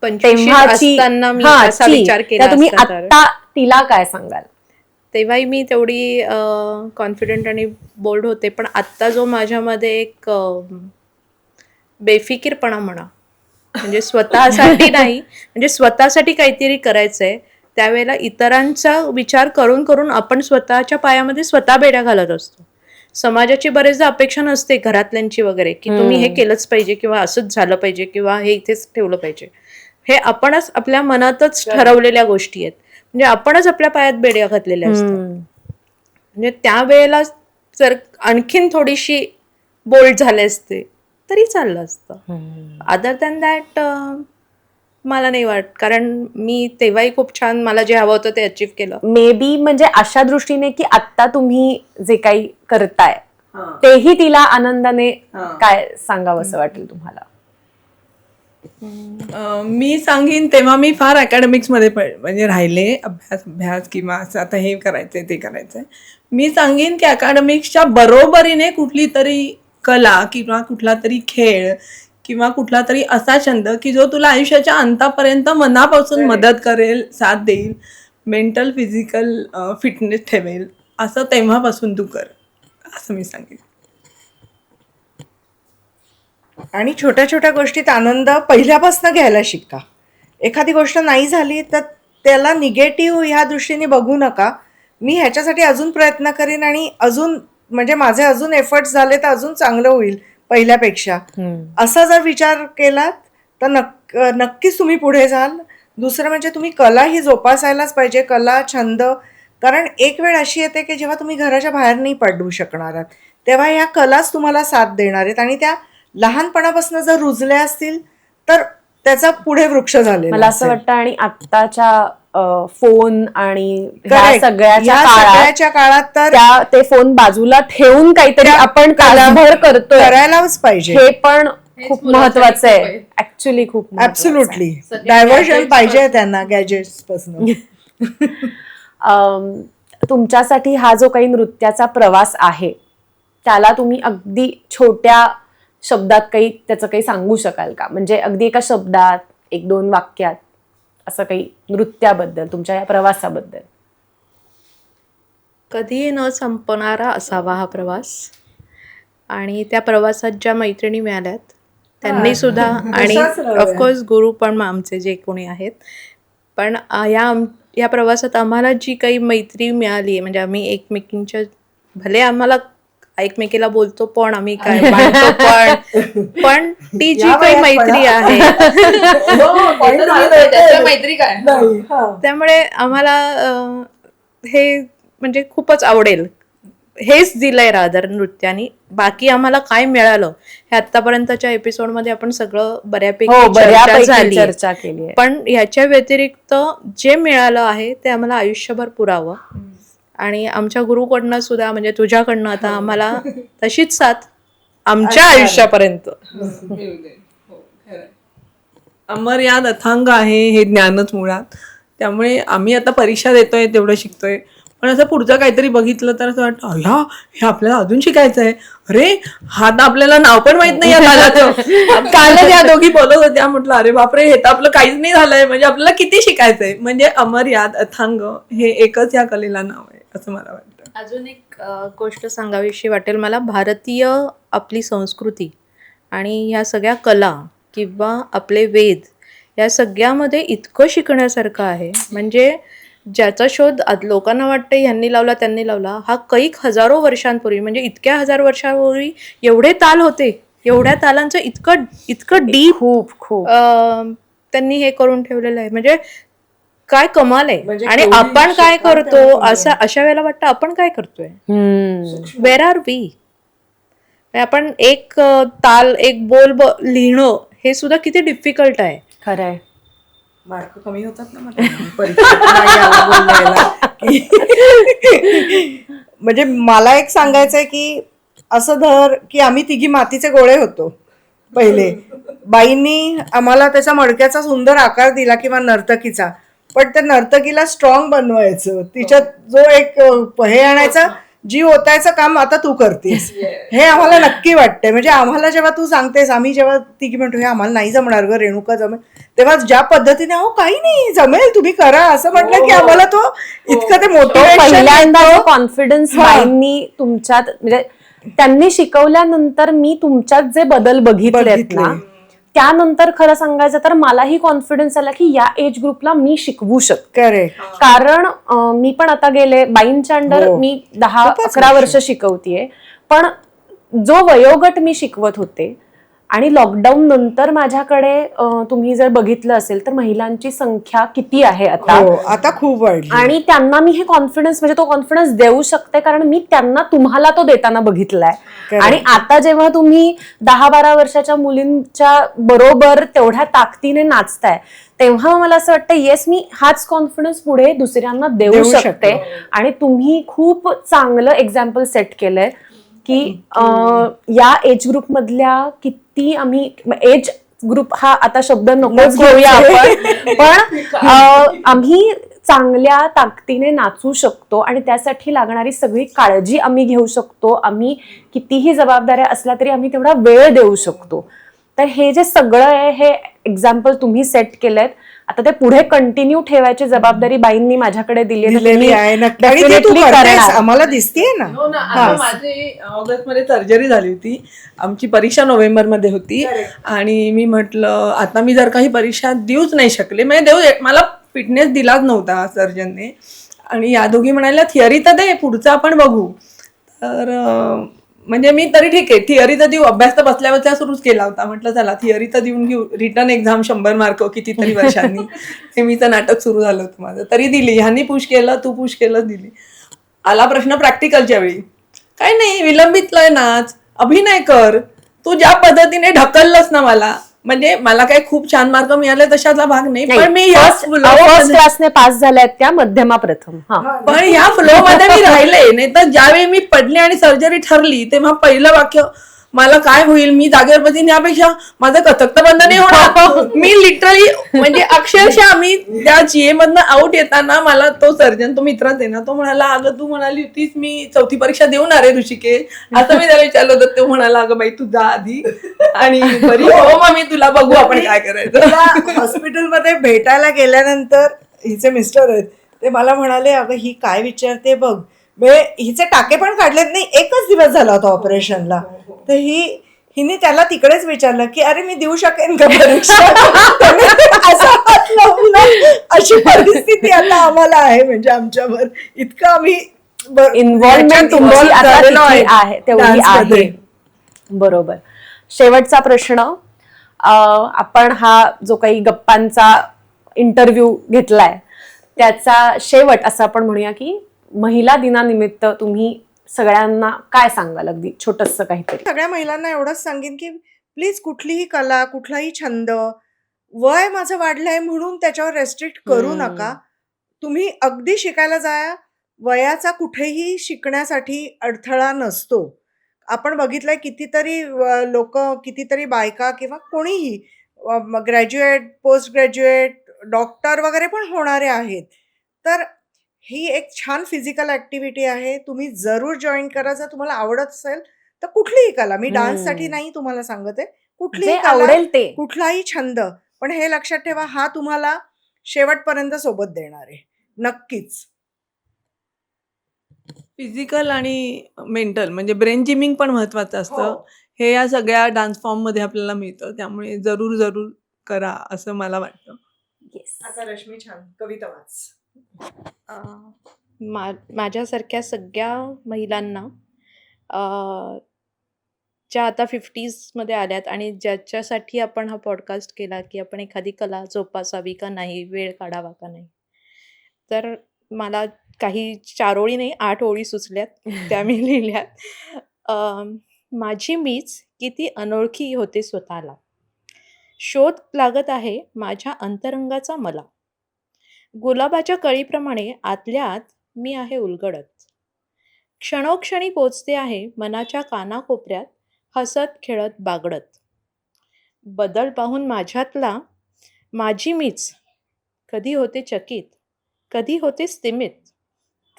25 तेव्हाची असताना मी हा, असा ची. विचार केला त्या तुम्ही असता तर आत्ता तिला काय सांगाल? तेव्हाही मी तेवढी कॉन्फिडंट आणि बोल्ड होते, पण आत्ता जो माझ्यामध्ये एक बेफिकीरपणा म्हणा, म्हणजे स्वतःसाठी नाही, म्हणजे स्वतःसाठी काहीतरी करायचंय त्यावेळेला इतरांचा विचार करून करून आपण स्वतःच्या पायामध्ये स्वतः बेड्या घालत असतो. समाजाची बरेचदा अपेक्षा नसते घरातल्यांची वगैरे, की तुम्ही हे केलंच पाहिजे किंवा असंच झालं पाहिजे किंवा हे इथेच ठेवलं पाहिजे. हे आपणच आपल्या मनातच ठरवलेल्या गोष्टी आहेत, म्हणजे आपणच आपल्या पायात बेड्या घातलेल्या असतात. म्हणजे त्यावेळेला जर आणखीन थोडीशी बोल्ड झाले असते तरी चाललं असतं. अदर दॅन दॅट मला नाही वाटत, कारण मी तेव्हाही खूप छान मला जे हवं होतं ते अचीव केलं. मे बी म्हणजे अशा दृष्टीने की आत्ता तुम्ही जे काही करताय तेही तिला आनंदाने काय सांगावं असं वाटेल तुम्हाला? मी सांगेन तेव्हा मी फार अकॅडमिक्समध्ये म्हणजे राहिले, अभ्यास किंवा असं आता हे करायचंय ते करायचंय. मी सांगेन की अकॅडमिक्सच्या बरोबरीने कुठली तरी कला किंवा कुठला तरी खेळ किंवा कुठला तरी असा छंद की जो तुला आयुष्याच्या अंतापर्यंत मनापासून मदत करेल, साथ देईल, मेंटल फिजिकल फिटनेस ठेवेल, असं तेव्हापासून तू कर, असं मी सांगेन. आणि छोट्या छोट्या गोष्टीत आनंद पहिल्यापासून घ्यायला शिका. एखादी गोष्ट नाही झाली तर त्याला निगेटिव्ह ह्या दृष्टीने बघू नका. मी ह्याच्यासाठी अजून प्रयत्न करीन आणि अजून म्हणजे माझे अजून एफर्ट्स झाले तर अजून चांगलं होईल पहिल्यापेक्षा, असा जर विचार केलात तर नक्कीच तुम्ही पुढे जाल. दुसरं म्हणजे तुम्ही कला ही जोपासायलाच पाहिजे, कला छंद. कारण एक वेळ अशी येते की जेव्हा तुम्ही घराच्या बाहेर नाही पडू शकणार आहात, तेव्हा ह्या कलाच तुम्हाला साथ देणार आहेत आणि त्या लहानपणापासून जर रुजल्या असतील तर त्याचा पुढे वृक्ष झालेला मला असं असेल. वाटतं आणि आत्ताच्या फोन आणि ह्या Correct. सगळ्याच्या या काळात सगळ्याच्या काळात तर ते फोन बाजूला ठेवून काहीतरी त्या आपण तासभर करतोय करायलाच पाहिजे. हे पण हेच खूप मुलांसाठी महत्वाचं खूप आहे. आहे. ऍक्च्युली खूप महत्वाचं आहे. ऍब्सोल्युटली सगळे डायव्हर्जन gadgets पाहिजे पासून. त्यांना गॅजेट्स पासून. तुमच्यासाठी हा जो काही नृत्याचा प्रवास आहे त्याला तुम्ही अगदी छोट्या शब्दात त्याचं काही सांगू शकाल का? म्हणजे अगदी एका शब्दात, 1-2 वाक्यात असं काही नृत्याबद्दल, तुमच्या या प्रवासाबद्दल. कधीही न संपणारा असावा हा प्रवास, आणि त्या प्रवासात ज्या मैत्रिणी मिळाल्यात त्यांनी सुद्धा, आणि तशाच राहूया. ऑफकोर्स गुरु पण आमचे जे कोणी आहेत, पण या प्रवासात आम्हाला जी काही मैत्री मिळाली आहे, म्हणजे आम्ही एकमेकींच्या, भले आम्हाला एकमेकीला बोलतो पण आम्ही काय मानतो पण ती जी या काही वयात मैत्री पण, आहे मैत्री काय नाही, हा. त्यामुळे आम्हाला हे म्हणजे खूपच आवडेल. हेच दिलंय रादर नृत्याने. बाकी आम्हाला काय मिळालं हे आतापर्यंतच्या एपिसोडमध्ये आपण सगळं बऱ्यापैकी चर्चा बऱ्यापैकी झाली, चर्चा केली आहे. पण ह्याच्या व्यतिरिक्त जे मिळालं आहे ते आम्हाला आयुष्यभर पुरावं. आणि आमच्या गुरुकडनं सुद्धा, म्हणजे तुझ्याकडनं आता आम्हाला तशीच साथ आमच्या आयुष्यापर्यंत. अमर याद अथांग आहे हे ज्ञानच मुळात. त्यामुळे आम्ही आता परीक्षा देतोय, तेवढं शिकतोय, पण असं पुढचं काहीतरी बघितलं तर असं वाटतं हे आपल्याला अजून शिकायचं आहे. अरे हा तर आपल्याला नाव पण माहित नाही कालच या दोघी बोलत होत्या, म्हटलं अरे बापरे हे तर आपलं काहीच नाही झालंय, म्हणजे आपल्याला किती शिकायचंय. म्हणजे अमर याद अथांग हे एकच या कलेला नाव आहे असं मला वाटतं. अजून एक गोष्ट सांगावीशी वाटेल मला. भारतीय आपली संस्कृती आणि ह्या सगळ्या कला किंवा आपले वेद या सगळ्यामध्ये इतकं शिकण्यासारखं आहे, म्हणजे ज्याचा शोध लोकांना वाटतं ह्यांनी लावला त्यांनी लावला, हा कैक हजारो वर्षांपूर्वी, म्हणजे इतक्या हजार वर्षांपूर्वी एवढे ताल होते, एवढ्या तालांचं इतकं डीप खूप त्यांनी हे करून ठेवलेलं आहे. म्हणजे काय कमाल आहे. म्हणजे आणि केवढी आपण काय शिकवण करतो त्यामध्ये. अशा वेळेला वाटतं आपण काय करतोय, वेर आर वी. आपण एक ताल, एक बोल लिहिणं हे सुद्धा किती डिफिकल्ट आहे. खरंय. मार्क कमी होतात ना मला परीक्षेत नाही आला बोलायला. म्हणजे मला एक सांगायचंय की असं धर की आम्ही तिघी मातीचे गोळे होतो पहिले. बाईंनी आम्हाला त्याचा मडक्याचा सुंदर आकार दिला किंवा नर्तकीचा, पण त्या नर्तकीला स्ट्रॉंग बनवायचं, तिच्यात जो एक हे आणायचा, जीव ओतायचं काम आता तू करतेस, हे आम्हाला नक्की वाटतंय. म्हणजे आम्हाला जेव्हा तू सांगतेस, आम्ही जेव्हा तिघी म्हणतो हे आम्हाला नाही जमणार ग रेणुका जमेल, तेव्हा ज्या पद्धतीने अहो काही नाही जमेल तुम्ही करा असं म्हटलं की आम्हाला तो इतकं ते तो मोटिवेशन पहिल्यांदा कॉन्फिडन्स बाईंनी तुमच्यात म्हणजे त्यांनी शिकवल्यानंतर मी तुमच्यात जे बदल बघितलेत ना, त्यानंतर खरं सांगायचं तर मलाही कॉन्फिडन्स आला की या एज ग्रुपला मी शिकवू शकते. करेक्ट. कारण मी पण आता गेले बाईंच्या अंडर हो. मी 10-11 खूपच वर्ष शिकवतीये, पण जो वयोगट मी शिकवत होते आणि लॉकडाऊन नंतर माझ्याकडे तुम्ही जर बघितलं असेल तर महिलांची संख्या किती आहे आता, हो, आता खूप वाढली. आणि त्यांना मी हे कॉन्फिडन्स म्हणजे तो कॉन्फिडन्स देऊ शकते कारण मी त्यांना तुम्हाला तो देताना बघितलाय. Correct. आणि आता जेव्हा तुम्ही 10-12 वर्षाच्या मुलींच्या बरोबर तेवढ्या ताकदीने नाचताय तेव्हा मला असं वाटतं येस मी हाच कॉन्फिडन्स पुढे दुसऱ्यांना देऊ देऊ शकते. शकते. आणि तुम्ही खूप चांगलं एक्झाम्पल सेट केलंय की या एज ग्रुप मधल्या किती आम्ही एज ग्रुप हा आता शब्द नकोच घेऊया आपण, पण आम्ही चांगल्या ताकदीने नाचू शकतो आणि त्यासाठी लागणारी सगळी काळजी आम्ही घेऊ शकतो. आम्ही कितीही जबाबदाऱ्या असल्या तरी आम्ही तेवढा वेळ देऊ शकतो. तर हे जे सगळं आहे हे एक्झाम्पल तुम्ही सेट केलेत. आता ते पुढे कंटिन्यू ठेवायची जबाबदारी बाईंनी माझ्याकडे दिलेली आहे नक्की. आणि ती तू करतेस, आम्हाला दिसतीये ना. हो ना. आता माझी ऑगस्टमध्ये सर्जरी झाली होती, आमची परीक्षा नोव्हेंबरमध्ये होती आणि मी म्हटलं आता मी जर काही परीक्षा देऊच नाही शकले, म्हणजे मला फिटनेस दिलाच नव्हता सर्जनने, आणि या दोघी म्हणाल्या थिअरी तर दे, पुढचं आपण बघू. तर म्हणजे मी तरी ठीक आहे थिअरी तर देऊ, अभ्यास तर बसल्या बसल्या सुरूच केला होता. म्हटलं चला थिअरी तर देऊन घेऊ, रिटर्न एक्झाम 100 मार्क कितीतरी वर्षांनी हे मीचं नाटक सुरू झालं होतं माझं, तरी दिली. ह्यांनी पुश केलं, तू पुश केलं, दिली. आला प्रश्न प्रॅक्टिकलच्या वेळी, काय नाही विलंबितलंय नाच, अभिनय कर. तू ज्या पद्धतीने ढकललंस ना मला, म्हणजे मला काही खूप छान मार्क मिळाले तशातला भाग नाही, पण मी फर्स्ट क्लासने पास झाल्यात त्या मध्यमा प्रथम. पण ह्या फ्लो मध्ये मी राहिले. नाही तर ज्यावेळी मी पडले आणि सर्जरी ठरली तेव्हा पहिलं वाक्य मला काय होईल, मी जागेवर बसीन यापेक्षा माझं कथक तर बंद नाही होणार. मी लिटरली म्हणजे अक्षरशः मी त्या जीए मधनं आउट येताना मला तो सर्जन, तो मित्रच आहे ना, तो म्हणाला अगं तू म्हणाली होतीस मी 4थी परीक्षा देऊन आहे ऋषिकेश, असं मी त्याला विचारलं होतं. तो म्हणाला अगं बाई तू जा आधी आणि बरी हो मग मी तुला बघू आपण काय करायचं. हॉस्पिटलमध्ये भेटायला गेल्यानंतर हिचे मिस्टर आहेत, ते मला म्हणाले अगं ही काय विचारते बघ, हिचे टाके पण काढलेत नाही, एकच दिवस झाला होता ऑपरेशनला. तर हिने त्याला तिकडेच विचारलं की अरे मी देऊ शकेन का परीक्षा. असा हात लावला. अशी परिस्थिती आता आम्हाला आहे, म्हणजे आमच्यावर इतकं आम्ही इन्व्हॉल्वमेंट तुमची आता किती आहे तेवढी आहे. बरोबर. शेवटचा प्रश्न, आपण हा जो काही गप्पांचा इंटरव्ह्यू घेतलाय त्याचा शेवट असं आपण म्हणूया की महिला दिनानिमित्त तुम्ही सगळ्यांना काय सांगाल, अगदी छोटंसं काहीतरी. सगळ्या महिलांना एवढंच सांगेन की प्लीज कुठलीही कला, कुठलाही छंद, वय माझं वाढलंय म्हणून त्याच्यावर रेस्ट्रिक्ट करू नका. तुम्ही अगदी शिकायला जाया, वयाचा कुठेही शिकण्यासाठी अडथळा नसतो. आपण बघितलंय कितीतरी लोक, कितीतरी बायका किंवा कोणीही ग्रॅज्युएट, पोस्ट ग्रॅज्युएट, डॉक्टर वगैरे पण होणारे आहेत. तर ही एक छान फिजिकल ऍक्टिव्हिटी आहे, तुम्ही जरूर जॉईन करा जर तुम्हाला आवडत असेल तर. कुठलीही कला, मी डान्ससाठी नाही तुम्हाला सांगत आहे, कुठलीही कला, आवडेल ते, कुठलाही छंद, पण हे लक्षात ठेवा हा तुम्हाला शेवटपर्यंत सोबत देणार आहे नक्कीच. फिजिकल आणि मेंटल म्हणजे ब्रेन जिमिंग पण महत्वाचं असतं. हे या सगळ्या डान्स फॉर्म मध्ये आपल्याला मिळतं, त्यामुळे जरूर जरूर करा असं मला वाटतं. आता रश्मी छान कविता वाच. माझ्यासारख्या सगळ्या महिलांना ज्या आता 50sमध्ये आल्यात आणि ज्याच्यासाठी आपण हा पॉडकास्ट केला की आपण एखादी कला जोपासावी का नाही, वेळ काढावा का नाही, तर मला काही 4 ओळी नाही 8 ओळी सुचल्यात, त्या मी लिहिल्यात. माझी मीच किती अनोळखी होते स्वतःला, शोध लागत आहे माझ्या अंतरंगाचा मला, गुलाबाच्या कळीप्रमाणे आतल्या आत मी आहे उलगडत, क्षणोक्षणी पोचते आहे मनाच्या कानाकोपऱ्यात, हसत खेळत बागडत, बदल पाहून माझ्यातला माझी मीच कधी होते चकित, कधी होते स्तिमित,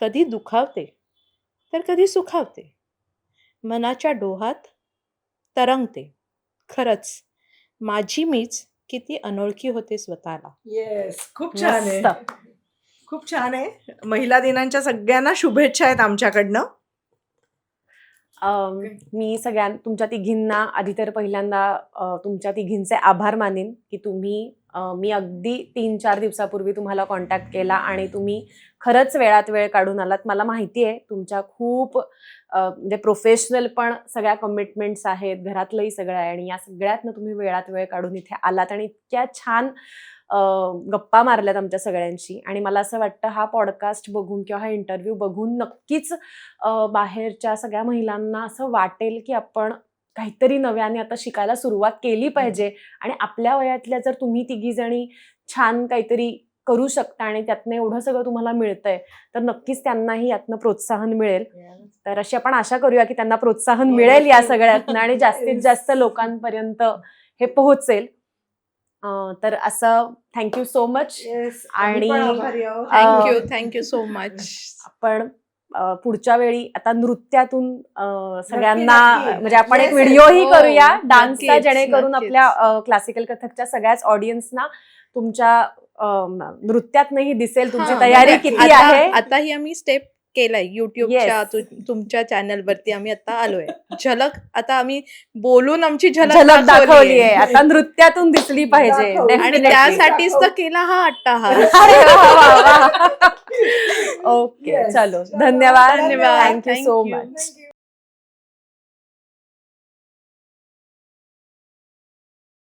कधी दुखावते तर कधी सुखावते, मनाच्या डोहात तरंगते. खरंच माझी मीच किती अनोळखी होते स्वतःला. येस, खूप छान आहे. मस्त. खूप छान आहे. महिला दिनांच्या सगळ्यांना शुभेच्छा आहेत आमच्याकडनं. मी तुमच्या तिघींना आधी तर पहिल्यांदा तुमच्या तिघींचे आभार मानेन की मी अगदी 3-4 दिवसापूर्वी तुम्हाला कॉन्टॅक्ट केला आणि तुम्ही खरंच वेळात वेळ काढून आलात. मला माहिती आहे तुमच्या खूप म्हणजे प्रोफेशनल पण सगळ्या कमिटमेंट्स आहेत, घरातलंही सगळं आहे आणि या सगळ्यातनं तुम्ही वेळात वेळ काढून इथे आलात आणि इतक्या छान गप्पा मारल्यात आमच्या सगळ्यांशी. आणि मला असं वाटतं हा पॉडकास्ट बघून किंवा हा इंटरव्ह्यू बघून नक्कीच बाहेरच्या सगळ्या महिलांना असं वाटेल की आपण काहीतरी नव्याने आता शिकायला सुरुवात केली पाहिजे आणि आपल्या वयातल्या जर तुम्ही तिघी जणी छान काहीतरी करू शकता आणि त्यातनं एवढं सगळं तुम्हाला मिळतंय तर नक्कीच त्यांनाही यातनं प्रोत्साहन मिळेल. तर अशी आपण आशा करूया की त्यांना प्रोत्साहन मिळेल या सगळ्यातनं आणि जास्तीत जास्त लोकांपर्यंत हे पोहोचेल. तर असं थँक्यू सो मच. येस, आणि थँक्यू सो मच. आपण पुढच्या वेळी आता नृत्यातून सगळ्यांना नक्की. म्हणजे आपण एक Yes, व्हिडिओही हो, करूया डान्सचा, नक्कीच, जेणेकरून नक्कीच. आपल्या क्लासिकल कथकच्या सगळ्याच ऑडियन्सना तुमच्या नृत्यातनंही दिसेल तुमची हां, तयारी म्हणजे किती आता- आहे. आताही आम्ही स्टेप केलाय युट्यूबच्या Yes. तुमच्या चॅनलवरती आम्ही आता आलोय. झलक आता आम्ही बोलून आमची झलक झलक दाखवली दाखवली आहे, आता नृत्यातून दिसली पाहिजे. दाखवली. आणि Definitely. त्यासाठीच तर केला हा अट्टाहास. अरे वा, वा, वा. Okay, Yes. चलो धन्यवाद. धन्यवाद. Thank you so Thank you. Much.